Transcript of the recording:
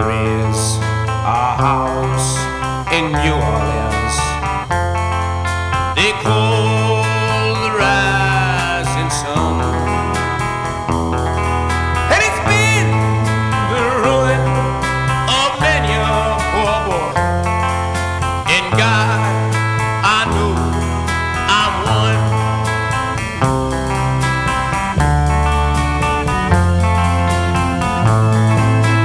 There is a house in New Orleans they call the rising sun, and it's been the ruin of many a poor boy in God.